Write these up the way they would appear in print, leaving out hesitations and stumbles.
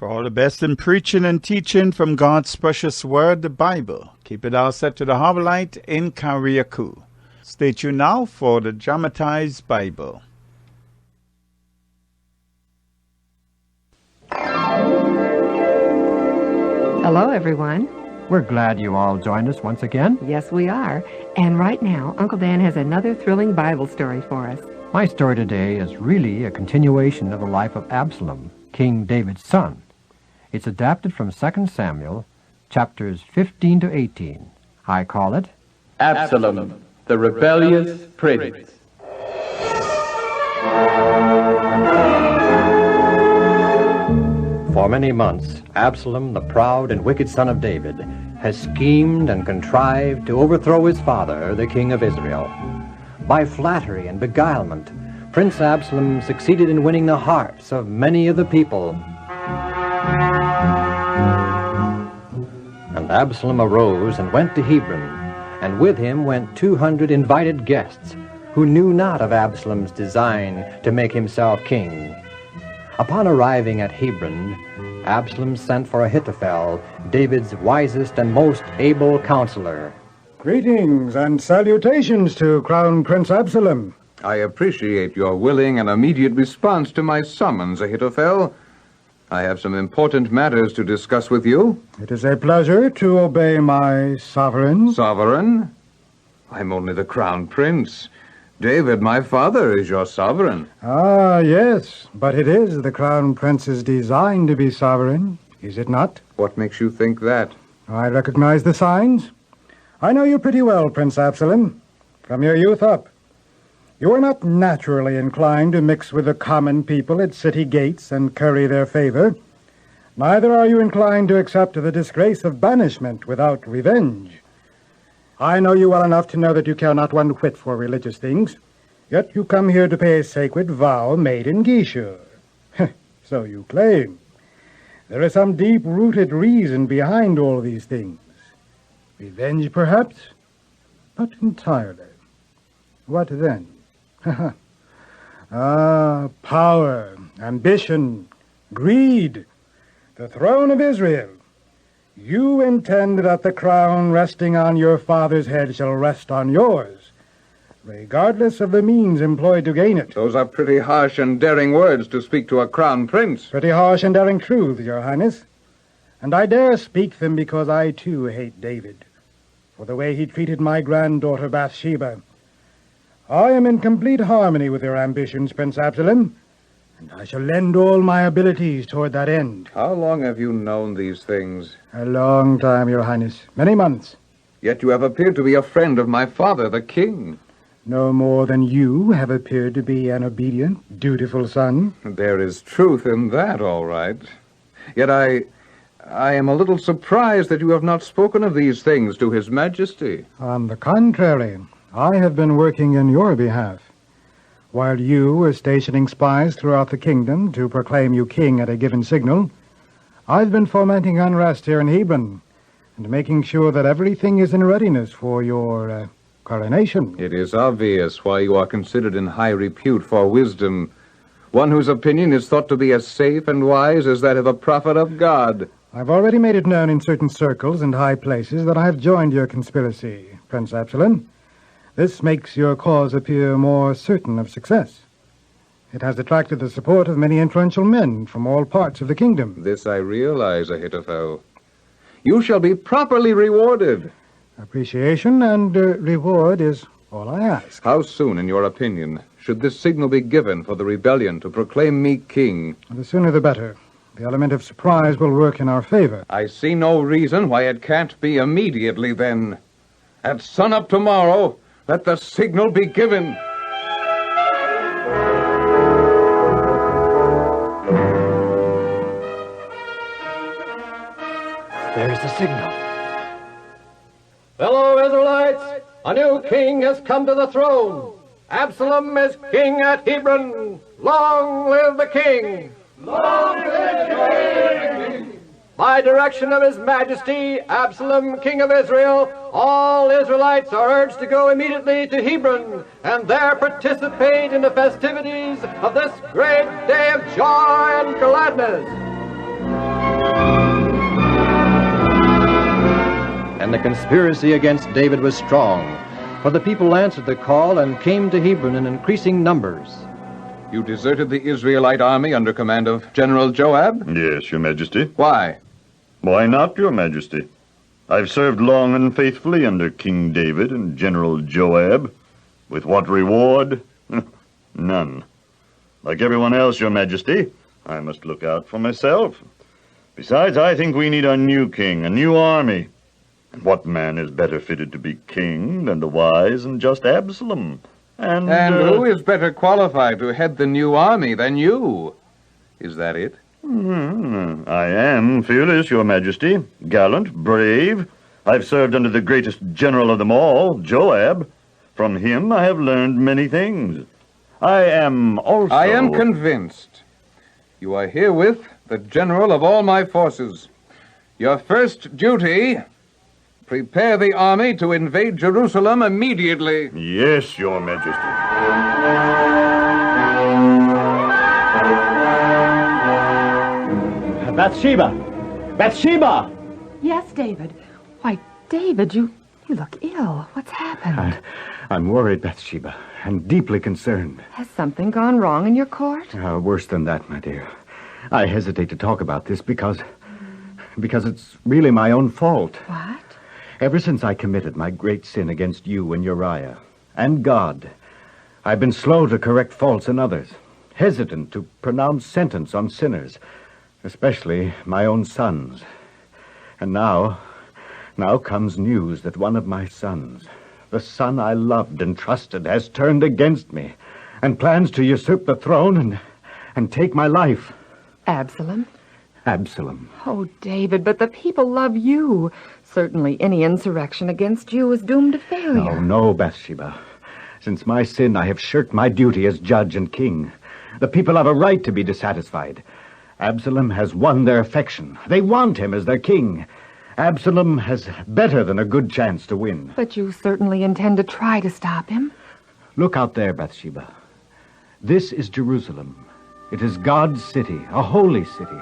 For all the best in preaching and teaching from God's precious word, the Bible. Keep it all set to the Harbour Light in Carriacou. Stay tuned now for the Dramatized Bible. Hello, everyone. We're glad you all joined us once again. Yes, we are. And right now, Uncle Dan has another thrilling Bible story for us. My story today is really a continuation of the life of Absalom, King David's son. It's adapted from 2 Samuel, chapters 15 to 18. I call it Absalom, the Rebellious Prince. For many months, Absalom, the proud and wicked son of David, has schemed and contrived to overthrow his father, the king of Israel. By flattery and beguilement, Prince Absalom succeeded in winning the hearts of many of the people. And Absalom arose and went to Hebron, and with him went 200 invited guests, who knew not of Absalom's design to make himself king. Upon arriving at Hebron, Absalom sent for Ahithophel, David's wisest and most able counselor. Greetings and salutations to Crown Prince Absalom. I appreciate your willing and immediate response to my summons, Ahithophel. I have some important matters to discuss with you. It is a pleasure to obey my sovereign. Sovereign? I'm only the Crown Prince. David, my father, is your sovereign. Ah, yes, but it is the Crown Prince's design to be sovereign, is it not? What makes you think that? I recognize the signs. I know you pretty well, Prince Absalom, from your youth up. You are not naturally inclined to mix with the common people at city gates and curry their favor. Neither are you inclined to accept the disgrace of banishment without revenge. I know you well enough to know that you care not one whit for religious things, yet you come here to pay a sacred vow made in Geshur. So you claim. There is some deep-rooted reason behind all these things. Revenge, perhaps? Not entirely. What then? Power, ambition, greed, the throne of Israel. You intend that the crown resting on your father's head shall rest on yours, regardless of the means employed to gain it. Those are pretty harsh and daring words to speak to a crown prince. Pretty harsh and daring truths, Your Highness. And I dare speak them because I, too, hate David, for the way he treated my granddaughter Bathsheba. I am in complete harmony with your ambitions, Prince Absalom, and I shall lend all my abilities toward that end. How long have you known these things? A long time, Your Highness. Many months. Yet you have appeared to be a friend of my father, the king. No more than you have appeared to be an obedient, dutiful son. There is truth in that, all right. Yet I am a little surprised that you have not spoken of these things to His Majesty. On the contrary, I have been working in your behalf. While you were stationing spies throughout the kingdom to proclaim you king at a given signal, I've been fomenting unrest here in Hebron and making sure that everything is in readiness for your coronation. It is obvious why you are considered in high repute for wisdom, one whose opinion is thought to be as safe and wise as that of a prophet of God. I've already made it known in certain circles and high places that I have joined your conspiracy, Prince Absalom. This makes your cause appear more certain of success. It has attracted the support of many influential men from all parts of the kingdom. This I realize, Ahithophel. You shall be properly rewarded. Appreciation and reward is all I ask. How soon, in your opinion, should this signal be given for the rebellion to proclaim me king? The sooner the better. The element of surprise will work in our favor. I see no reason why it can't be immediately, then. At sunup tomorrow, let the signal be given. There's the signal. Fellow Israelites, a new king has come to the throne. Absalom is king at Hebron. Long live the king! Long live the king! By direction of His Majesty, Absalom, king of Israel, all Israelites are urged to go immediately to Hebron and there participate in the festivities of this great day of joy and gladness. and the conspiracy against David was strong. For the people answered the call and came to Hebron in increasing numbers. You deserted the Israelite army under command of General Joab? Yes, Your Majesty. Why? Why not, Your Majesty? I've served long and faithfully under King David and General Joab. With what reward? None. Like everyone else, Your Majesty, I must look out for myself. Besides, I think we need a new king, a new army. And what man is better fitted to be king than the wise and just Absalom? And who is better qualified to head the new army than you? Is that it? I am fearless, Your Majesty, gallant, brave. I've served under the greatest general of them all, Joab. From him I have learned many things. I am convinced. You are herewith the general of all my forces. Your first duty, prepare the army to invade Jerusalem immediately. Yes, Your Majesty. Bathsheba! Bathsheba! Yes, David. Why, David, you look ill. What's happened? I'm worried, Bathsheba, and deeply concerned. Has something gone wrong in your court? Worse than that, my dear. I hesitate to talk about this because it's really my own fault. What? Ever since I committed my great sin against you and Uriah, and God, I've been slow to correct faults in others, hesitant to pronounce sentence on sinners, especially my own sons. And now comes news that one of my sons, the son I loved and trusted, has turned against me and plans to usurp the throne and take my life. Absalom? Absalom. Oh, David, but the people love you. Certainly any insurrection against you is doomed to failure. No, Bathsheba. Since my sin, I have shirked my duty as judge and king. The people have a right to be dissatisfied. Absalom has won their affection. They want him as their king. Absalom has better than a good chance to win. But you certainly intend to try to stop him. Look out there, Bathsheba. This is Jerusalem. It is God's city, a holy city.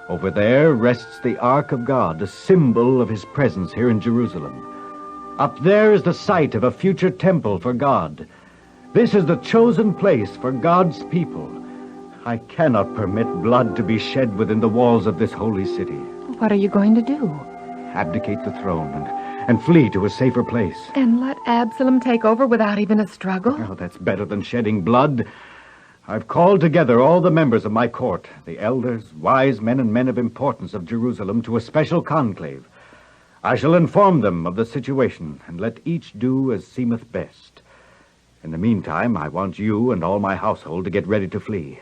Over there rests the Ark of God, a symbol of his presence here in Jerusalem. Up there is the site of a future temple for God. This is the chosen place for God's people. I cannot permit blood to be shed within the walls of this holy city. What are you going to do? Abdicate the throne and flee to a safer place. And let Absalom take over without even a struggle? Oh, that's better than shedding blood. I've called together all the members of my court, the elders, wise men, and men of importance of Jerusalem, to a special conclave. I shall inform them of the situation, and let each do as seemeth best. In the meantime, I want you and all my household to get ready to flee.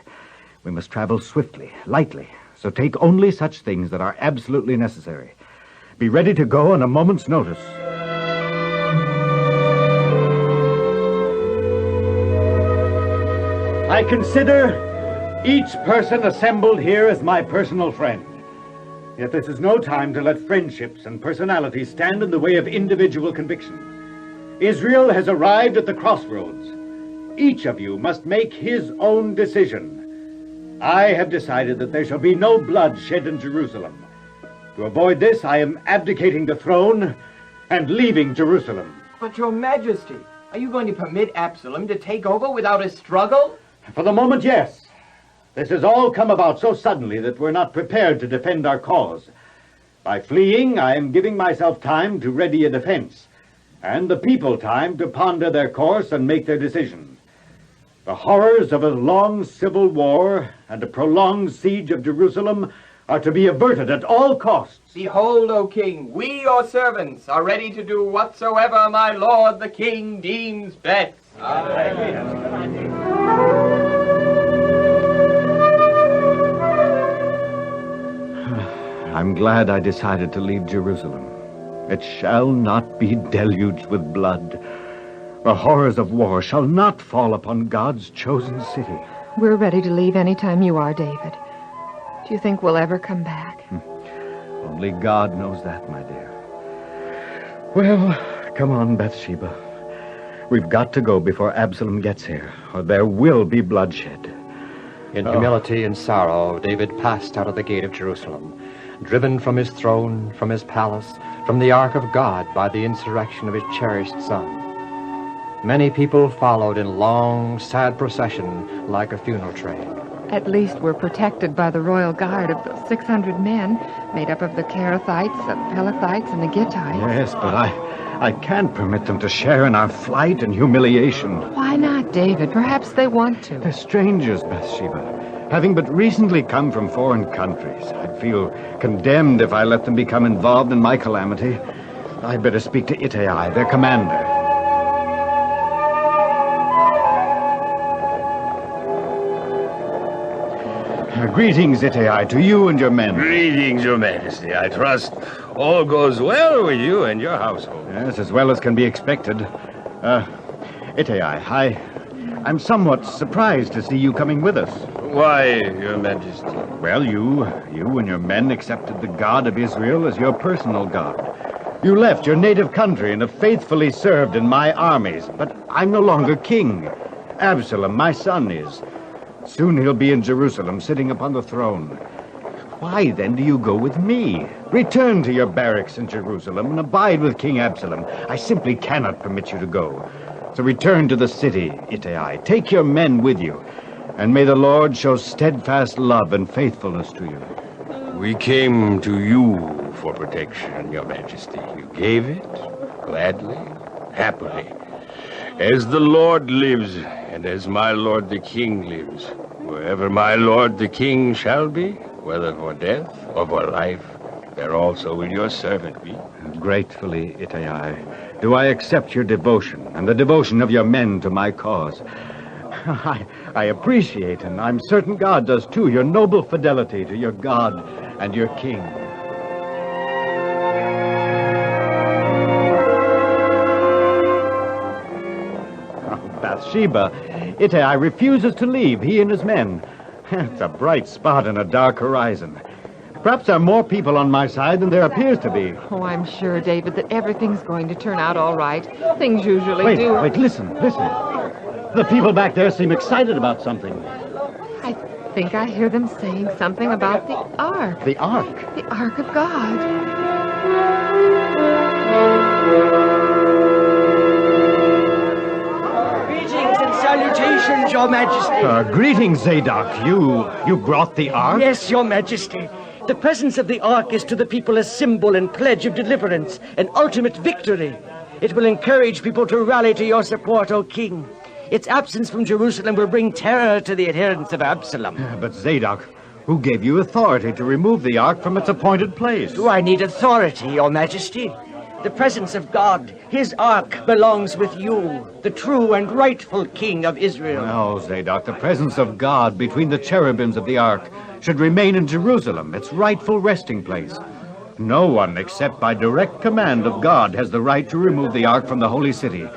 We must travel swiftly, lightly, so take only such things that are absolutely necessary. Be ready to go on a moment's notice. I consider each person assembled here as my personal friend. Yet this is no time to let friendships and personalities stand in the way of individual conviction. Israel has arrived at the crossroads. Each of you must make his own decision. I have decided that there shall be no blood shed in Jerusalem. To avoid this, I am abdicating the throne and leaving Jerusalem. But, Your Majesty, are you going to permit Absalom to take over without a struggle? For the moment, yes. This has all come about so suddenly that we're not prepared to defend our cause. By fleeing, I am giving myself time to ready a defense, and the people time to ponder their course and make their decision. The horrors of a long civil war and a prolonged siege of Jerusalem are to be averted at all costs. Behold, O king, we, your servants, are ready to do whatsoever my lord the king deems best. I'm glad I decided to leave Jerusalem. It shall not be deluged with blood. The horrors of war shall not fall upon God's chosen city. We're ready to leave any time you are, David. Do you think we'll ever come back? Only God knows that, my dear. Well, come on, Bathsheba. We've got to go before Absalom gets here, or there will be bloodshed. In humility and sorrow, David passed out of the gate of Jerusalem. driven from his throne, from his palace, from the ark of God by the insurrection of his cherished son. Many people followed in long, sad procession like a funeral train. At least we're protected by the royal guard of the 600 men, made up of the Carathites, the Pelethites, and the Gittites. Yes, but I can't permit them to share in our flight and humiliation. Why not, David? Perhaps they want to. They're strangers, Bathsheba, having but recently come from foreign countries. I'd feel condemned if I let them become involved in my calamity. I'd better speak to Ittai, their commander. Greetings, Ittai, to you and your men. Greetings, Your Majesty. I trust all goes well with you and your household. Yes, as well as can be expected. Ittai, I'm somewhat surprised to see you coming with us. Why, Your Majesty? Well, you and your men accepted the God of Israel as your personal God. You left your native country and have faithfully served in my armies, but I'm no longer king. Absalom, my son, is. Soon he'll be in Jerusalem, sitting upon the throne. Why, then, do you go with me? Return to your barracks in Jerusalem and abide with King Absalom. I simply cannot permit you to go. So return to the city, Ittai. Take your men with you, and may the Lord show steadfast love and faithfulness to you. We came to you for protection, Your Majesty. You gave it gladly, happily. As the Lord lives, and as my lord the king lives, wherever my lord the king shall be, whether for death or for life, there also will your servant be. Gratefully, Ittai, do I accept your devotion and the devotion of your men to my cause. I appreciate, and I'm certain God does too, your noble fidelity to your God and your king. Bathsheba, Ittai refuses to leave, he and his men. It's a bright spot in a dark horizon. Perhaps there are more people on my side than there appears to be. Oh, I'm sure, David, that everything's going to turn out all right. Things usually do. Wait, listen. The people back there seem excited about something. I think I hear them saying something about the Ark. The Ark? The Ark of God. Salutations, Your Majesty. Greetings, Zadok. You brought the Ark? Yes, Your Majesty. The presence of the Ark is to the people a symbol and pledge of deliverance and ultimate victory. It will encourage people to rally to your support, O King. Its absence from Jerusalem will bring terror to the adherents of Absalom. But Zadok, who gave you authority to remove the Ark from its appointed place? Do I need authority, Your Majesty? The presence of God, his Ark, belongs with you, the true and rightful King of Israel. No, Zadok, the presence of God between the cherubims of the Ark should remain in Jerusalem, its rightful resting place. No one, except by direct command of God, has the right to remove the Ark from the holy city.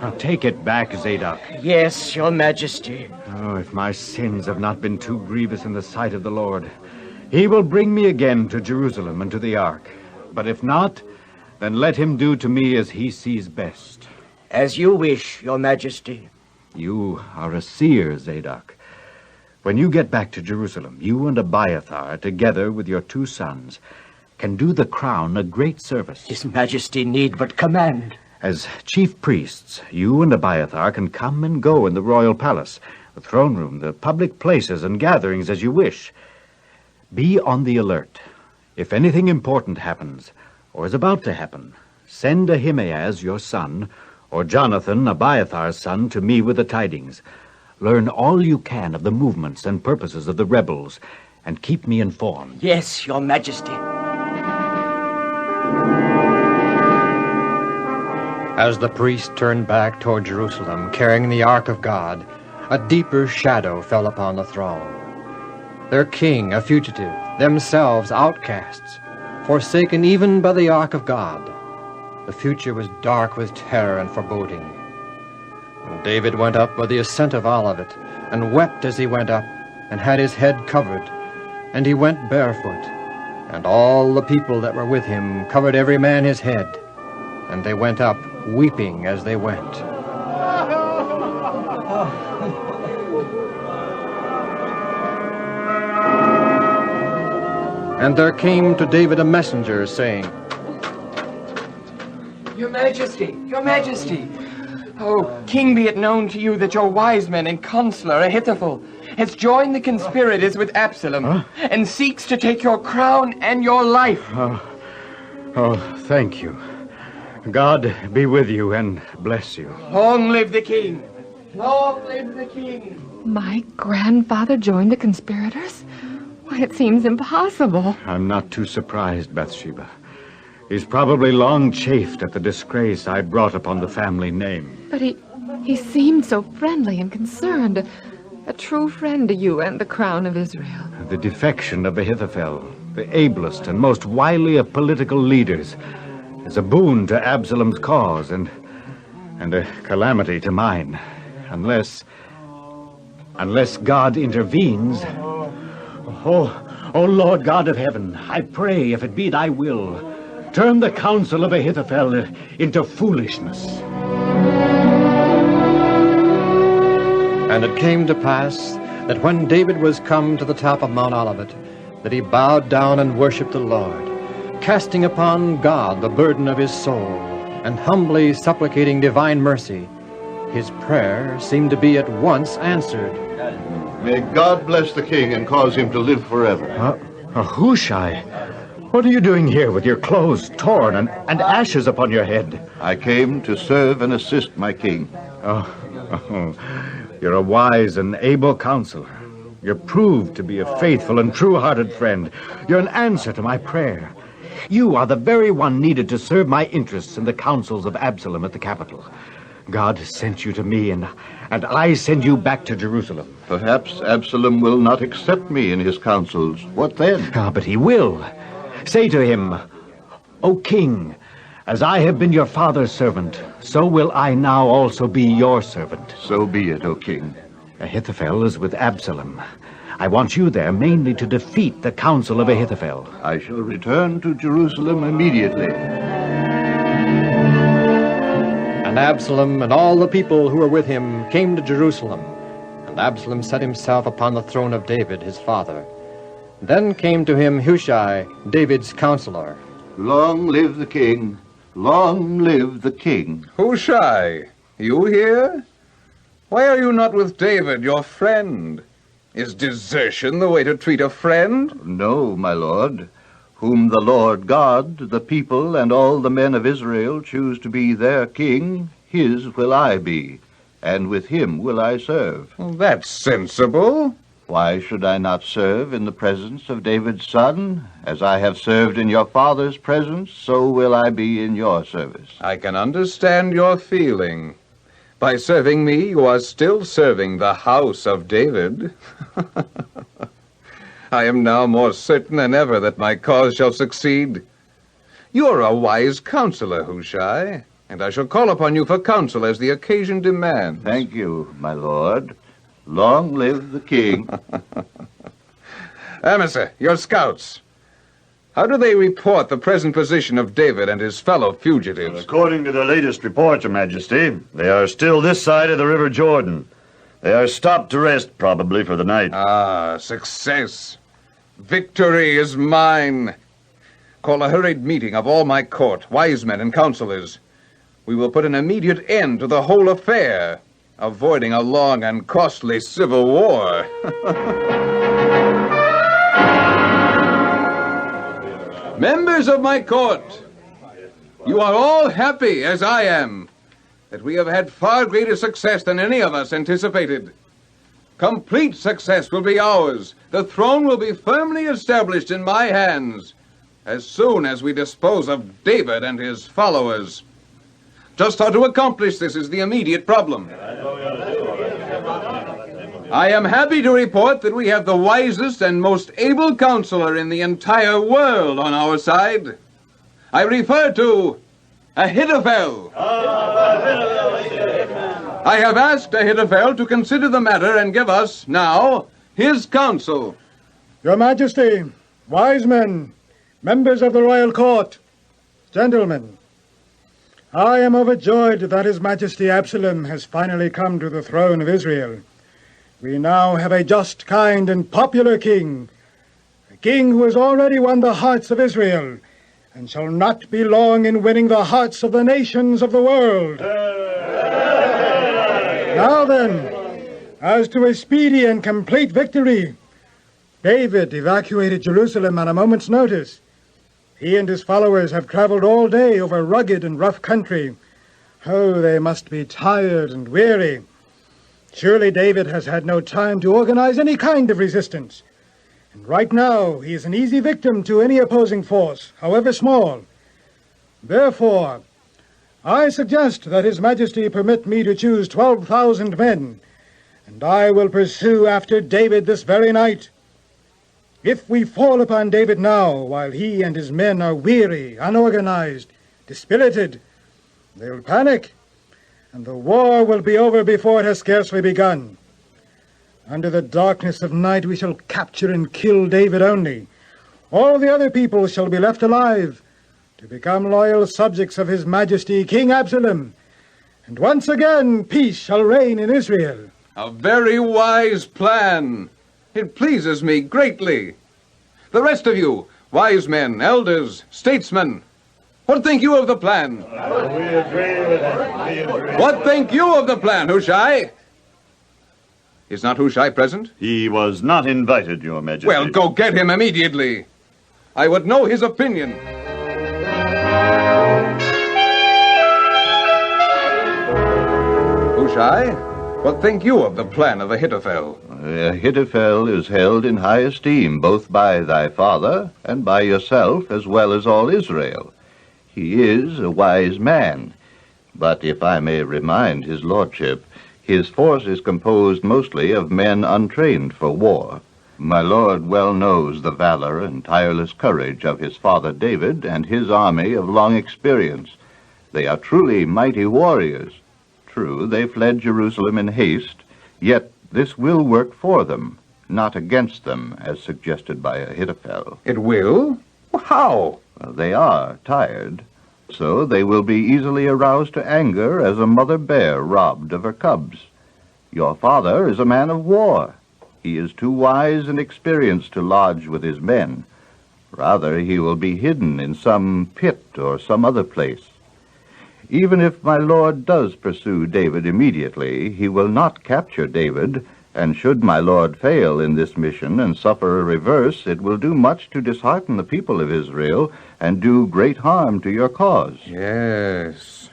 Now take it back, Zadok. Yes, Your Majesty. Oh, if my sins have not been too grievous in the sight of the Lord, he will bring me again to Jerusalem and to the Ark. But if not, then let him do to me as he sees best. As you wish, Your Majesty. You are a seer, Zadok. When you get back to Jerusalem, you and Abiathar, together with your 2 sons, can do the crown a great service. His Majesty need but command. As chief priests, you and Abiathar can come and go in the royal palace, the throne room, the public places and gatherings as you wish. Be on the alert. If anything important happens, or is about to happen, send Ahimaaz, your son, or Jonathan, Abiathar's son, to me with the tidings. Learn all you can of the movements and purposes of the rebels, and keep me informed. Yes, Your Majesty. As the priest turned back toward Jerusalem, carrying the Ark of God, a deeper shadow fell upon the throng. Their king, a fugitive, themselves outcasts, forsaken even by the Ark of God. The future was dark with terror and foreboding. And David went up by the ascent of Olivet, and wept as he went up, and had his head covered, and he went barefoot. And all the people that were with him covered every man his head, and they went up, weeping as they went. And there came to David a messenger, saying, Your Majesty, Your Majesty. Oh, King, be it known to you that your wise men and counselor Ahithophel has joined the conspirators with Absalom and seeks to take your crown and your life. Oh, thank you. God be with you and bless you. Long live the king! Long live the king! My grandfather joined the conspirators? Why, it seems impossible. I'm not too surprised, Bathsheba. He's probably long chafed at the disgrace I brought upon the family name. But he seemed so friendly and concerned. A true friend to you and the crown of Israel. The defection of Ahithophel, the ablest and most wily of political leaders, is a boon to Absalom's cause and a calamity to mine. Unless God intervenes. Oh, Lord God of heaven, I pray, if it be thy will, turn the counsel of Ahithophel into foolishness. And it came to pass that when David was come to the top of Mount Olivet, that he bowed down and worshipped the Lord, casting upon God the burden of his soul, and humbly supplicating divine mercy. His prayer seemed to be at once answered. May God bless the king and cause him to live forever. Hushai, what are you doing here with your clothes torn and ashes upon your head? I came to serve and assist my king. You're a wise and able counselor. You're proved to be a faithful and true-hearted friend. You're an answer to my prayer. You are the very one needed to serve my interests in the councils of Absalom at the capital. God sent you to me, and I send you back to Jerusalem. Perhaps Absalom will not accept me in his councils. What then? But he will. Say to him, O king, as I have been your father's servant, so will I now also be your servant. So be it, O king. Ahithophel is with Absalom. I want you there mainly to defeat the counsel of Ahithophel. I shall return to Jerusalem immediately. And Absalom and all the people who were with him came to Jerusalem. And Absalom set himself upon the throne of David, his father. Then came to him Hushai, David's counselor. Long live the king! Long live the king! Hushai, you here? Why are you not with David, your friend? Is desertion the way to treat a friend? No, my lord. Whom the Lord God, the people, and all the men of Israel choose to be their king, his will I be, and with him will I serve. Well, that's sensible. Why should I not serve in the presence of David's son? As I have served in your father's presence, so will I be in your service. I can understand your feeling. By serving me, you are still serving the house of David. I am now more certain than ever that my cause shall succeed. You're a wise counselor, Hushai, and I shall call upon you for counsel as the occasion demands. Thank you, my lord. Long live the king. Amasa, your scouts. How do they report the present position of David and his fellow fugitives? According to the latest report, Your Majesty, they are still this side of the River Jordan. They are stopped to rest, probably, for the night. Ah, success. Victory is mine. Call a hurried meeting of all my court, wise men and counselors. We will put an immediate end to the whole affair, avoiding a long and costly civil war. Members of my court, you are all happy, as I am, that we have had far greater success than any of us anticipated. Complete success will be ours. The throne will be firmly established in my hands as soon as we dispose of David and his followers. Just how to accomplish this is the immediate problem. I am happy to report that we have the wisest and most able counselor in the entire world on our side. I refer to Ahithophel. I have asked Ahithophel to consider the matter and give us, now, his counsel. Your Majesty, wise men, members of the royal court, gentlemen, I am overjoyed that His Majesty Absalom has finally come to the throne of Israel. We now have a just, kind, and popular king, a king who has already won the hearts of Israel, and shall not be long in winning the hearts of the nations of the world. Now then, as to a speedy and complete victory, David evacuated Jerusalem on a moment's notice. He and his followers have traveled all day over rugged and rough country. Oh, they must be tired and weary. Surely David has had no time to organize any kind of resistance. And right now, he is an easy victim to any opposing force, however small. Therefore, I suggest that His Majesty permit me to choose 12,000 men, and I will pursue after David this very night. If we fall upon David now, while he and his men are weary, unorganized, dispirited, they'll panic, and the war will be over before it has scarcely begun. Under the darkness of night we shall capture and kill David only. All the other people shall be left alive, to become loyal subjects of His Majesty King Absalom, and once again peace shall reign in Israel. A very wise plan. It pleases me greatly. The rest of you, wise men, elders, statesmen, what think you of the plan? We agree with it. What think you of the plan, Hushai? Is not Hushai present? He was not invited, Your Majesty. Well, go get him immediately. I would know his opinion. Hushai, what think you of the plan of Ahithophel? Ahithophel is held in high esteem both by thy father and by yourself as well as all Israel. He is a wise man, but if I may remind his lordship, his force is composed mostly of men untrained for war. My lord well knows the valor and tireless courage of his father David and his army of long experience. They are truly mighty warriors. True, they fled Jerusalem in haste, yet this will work for them, not against them, as suggested by Ahithophel. It will? How? They are tired, so they will be easily aroused to anger as a mother bear robbed of her cubs. Your father is a man of war. He is too wise and experienced to lodge with his men. Rather, he will be hidden in some pit or some other place. Even if my lord does pursue David immediately, he will not capture David, and should my lord fail in this mission and suffer a reverse, it will do much to dishearten the people of Israel and do great harm to your cause. Yes.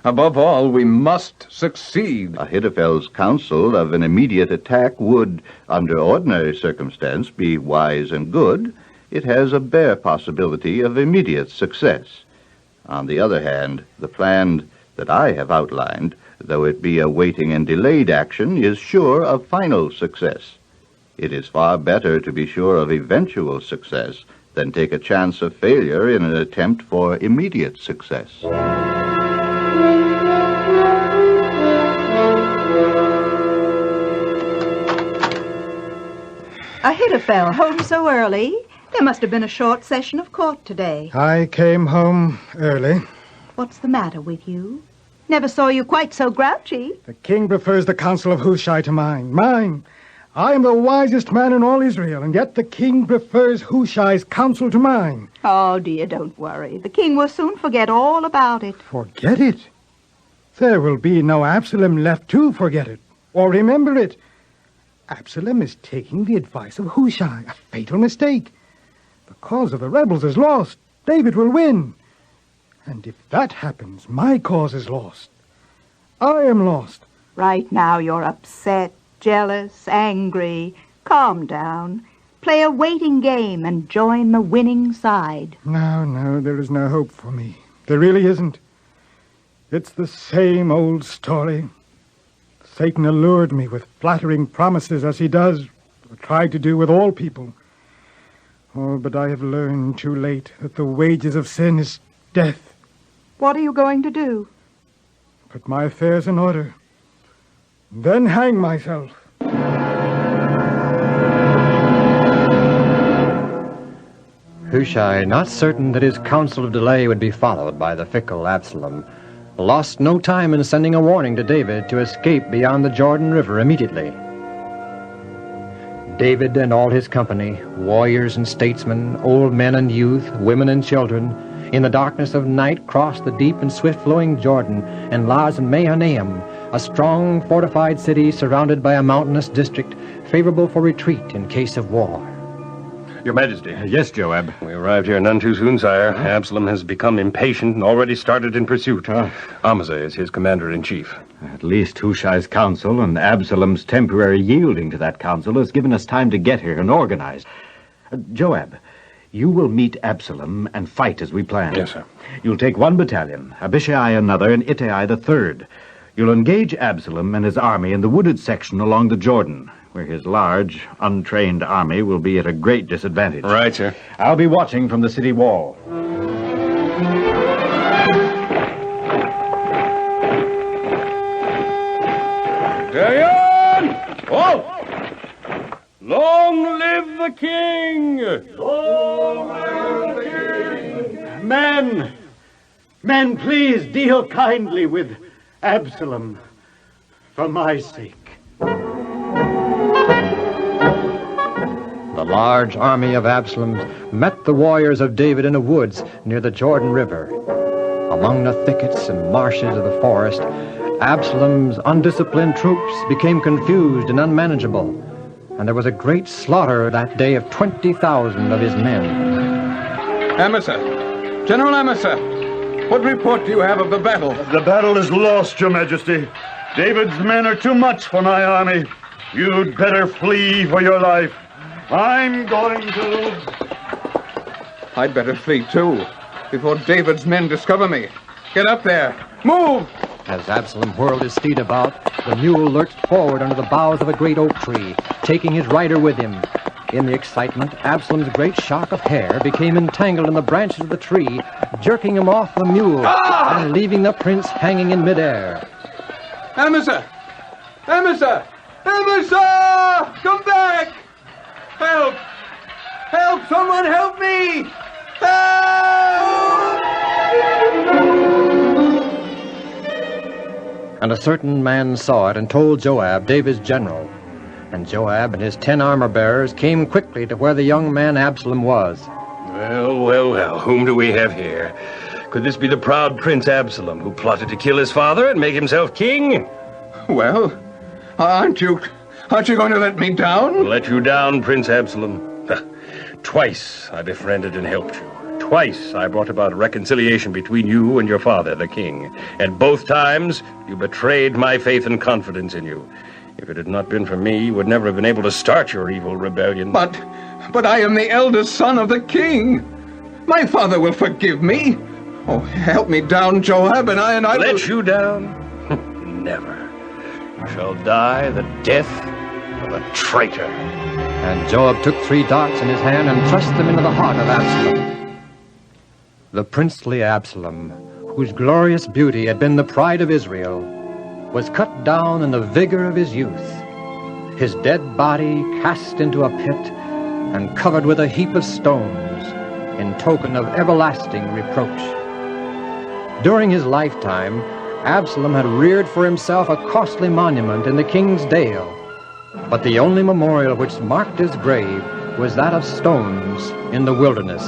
Above all, we must succeed. Ahithophel's counsel of an immediate attack would, under ordinary circumstance, be wise and good. It has a bare possibility of immediate success. On the other hand, the plan that I have outlined, though it be a waiting and delayed action, is sure of final success. It is far better to be sure of eventual success than take a chance of failure in an attempt for immediate success. Ahithophel, home so early? There must have been a short session of court today. I came home early. What's the matter with you? Never saw you quite so grouchy. The king prefers the counsel of Hushai to mine. Mine! I am the wisest man in all Israel, and yet the king prefers Hushai's counsel to mine. Oh, dear, don't worry. The king will soon forget all about it. Forget it? There will be no Absalom left to forget it, or remember it. Absalom is taking the advice of Hushai, a fatal mistake. The cause of the rebels is lost. David will win. And if that happens, my cause is lost. I am lost. Right now you're upset, jealous, angry. Calm down. Play a waiting game and join the winning side. No, there is no hope for me. There really isn't. It's the same old story. Satan allured me with flattering promises as he does, or tried to do with all people. Oh, but I have learned too late that the wages of sin is death. What are you going to do? Put my affairs in order, then hang myself. Hushai, not certain that his counsel of delay would be followed by the fickle Absalom, lost no time in sending a warning to David to escape beyond the Jordan River immediately. David and all his company, warriors and statesmen, old men and youth, women and children, in the darkness of night crossed the deep and swift-flowing Jordan and lodged in Mahanaim, a strong, fortified city surrounded by a mountainous district favorable for retreat in case of war. Your Majesty. Yes, Joab. We arrived here none too soon, sire. Absalom has become impatient and already started in pursuit. Amasa is his commander-in-chief. At least Hushai's counsel and Absalom's temporary yielding to that counsel has given us time to get here and organize. Joab, you will meet Absalom and fight as we planned. Yes, sir. You'll take one battalion, Abishai another, and Ittai the third. You'll engage Absalom and his army in the wooded section along the Jordan, where his large, untrained army will be at a great disadvantage. Right, sir. I'll be watching from the city wall. Dayan! Oh! Long live the king! Long live the king! Men, please deal kindly with Absalom for my sake. The large army of Absalom met the warriors of David in the woods near the Jordan River. Among the thickets and marshes of the forest, Absalom's undisciplined troops became confused and unmanageable, and there was a great slaughter that day of 20,000 of his men. Amasa! General Amasa! What report do you have of the battle? The battle is lost, Your Majesty. David's men are too much for my army. You'd better flee for your life. I'm going to... I'd better flee, too, before David's men discover me. Get up there. Move! As Absalom whirled his steed about, the mule lurched forward under the boughs of a great oak tree, taking his rider with him. In the excitement, Absalom's great shock of hair became entangled in the branches of the tree, jerking him off the mule and leaving the prince hanging in midair. Amasa! Amasa! Amasa! Come back! Help! Help! Someone help me! Help! And a certain man saw it and told Joab, David's general. And Joab and his 10 armor-bearers came quickly to where the young man Absalom was. Well, whom do we have here? Could this be the proud Prince Absalom, who plotted to kill his father and make himself king? Well, aren't you going to let me down? Let you down, Prince Absalom? Twice I befriended and helped you. Twice I brought about a reconciliation between you and your father, the king. And both times you betrayed my faith and confidence in you. If it had not been for me, you would never have been able to start your evil rebellion. But I am the eldest son of the king. My father will forgive me. Oh, help me down, Joab, and I Let you down? Never. You shall die the death of a traitor. And Joab took 3 darts in his hand and thrust them into the heart of Absalom. The princely Absalom, whose glorious beauty had been the pride of Israel, was cut down in the vigor of his youth, his dead body cast into a pit and covered with a heap of stones in token of everlasting reproach. During his lifetime, Absalom had reared for himself a costly monument in the king's dale, but the only memorial which marked his grave was that of stones in the wilderness.